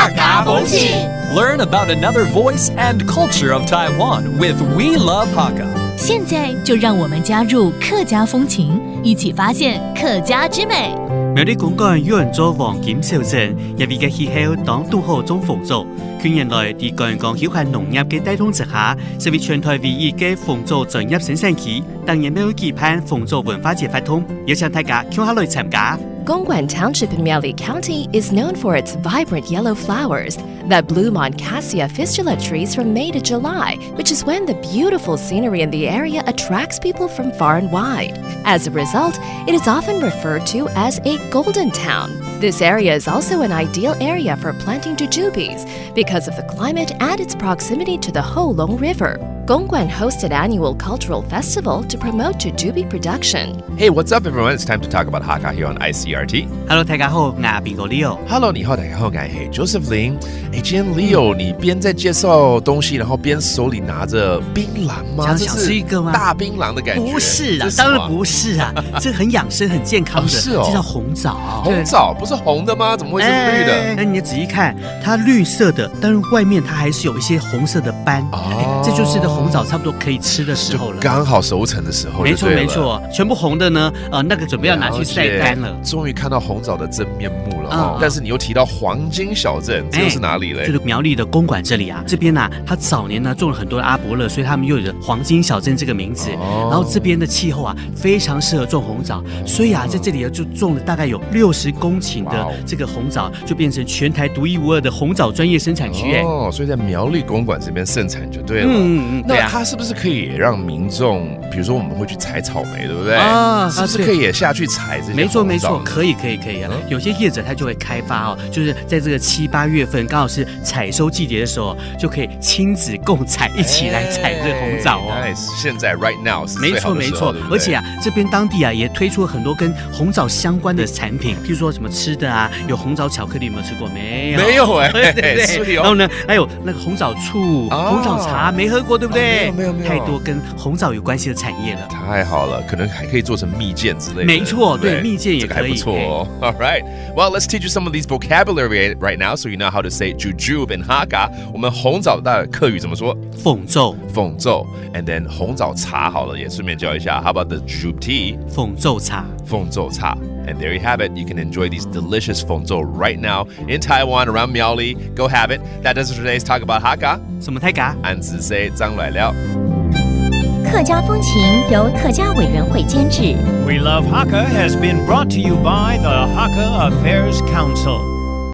客家风情。 Learn about another voice and culture of Taiwan with We Love Hakka. 现在就让我们加入客家风情，一起发现客家之美。苗栗公馆有人做黃金小鎮，入邊嘅氣候當都好種豐作。近年來，喺觀光休閒農業嘅帶動之下，成為全台唯一嘅豐作專業生產區。當然都期盼豐作文化節發通，邀請大家共下來參加。 Gongguan Township in Miaoli County is known for its vibrant yellow flowers that bloom on cassia fistula trees from May to July, which is when the beautiful scenery in the area attracts people from far and wide. As a result, it is often referred to as a golden town. This area is also an ideal area for planting jujubes because of the climate and its proximity to the Holong River. Gongguan hosted annual cultural festival to promote jujube production. Hey, what's up, everyone? It's time to talk about Hakka here on ICRT. Hello， 大家好，我係邊個 Leo。 Hello， 你好，大家好，我係 Joseph Lin。今天 Leo， 你邊在介紹東西，然後邊手裡拿着檳榔嗎？想吃一個嗎？大檳榔的感覺？不是啊，當然不是啊，這很養生、很健康的，是哦，這叫紅棗。紅棗不是紅的嗎？怎麼會是綠的？那你仔細看，它綠色的，但是外面它還是有一些紅色的斑。哦，這就是的紅棗差不多可以吃的時候了，剛好熟成的時候。沒錯沒錯，全部紅的呢，那個準備要拿去曬乾了。終於看到紅棗的真面目了哦。但是你又提到黃金小鎮，這又是哪裡嘞？就是苗栗的公館這裡啊，這邊啊，它早年呢種了很多的阿伯樂，所以他們又有黃金小鎮這個名字。然後這邊的氣候啊，非常適合種紅棗，所以啊，在這裡就種了大概有60公頃的這個紅棗，就變成全台獨一無二的紅棗專業生產區。哦，所以在苗栗公館這邊盛產就對了。那它是不是可以讓民眾，比如說我們會去採草莓，對不對？啊，是不是可以也下去採這些？沒錯沒錯，可以啊。有些業者他就會開發哦，就是在這個7、8月份剛好是採收季節的時候，就可以親子共採，一起來採這個紅棗哦。Nice， 現在 right now 是最好的時候，沒錯，而且啊，這邊當地啊也推出了很多跟紅棗相關的產品，譬如說什麼吃的啊，有紅棗巧克力，有沒有吃過？沒有，沒有哎，對。然後呢，還有那個紅棗醋、紅棗茶，沒喝過對不對？沒有，太多跟紅棗有關係的產業了。太好了，可能還可以做成蜜餞之類的。沒錯，對，蜜餞也可以。這個還不錯哦。All right, well, let's teach you some of these vocabulary right now, so you know how to say jujube in Hakka. 我們紅棗的客語怎麼說？鳳奏，鳳奏。And then 紅棗茶好了，也順便教一下。How about the jujube tea? 鳳奏茶，鳳奏茶。And there you have it. You can enjoy these delicious 鳳奏 right now in Taiwan, around Miaoli. Go have it. That does it for today's talk about Hakka. 什麼太嘎？安子 say 張來了。客家風情由客家委員會監製。 We Love Hakka has been brought to you by the Hakka Affairs Council.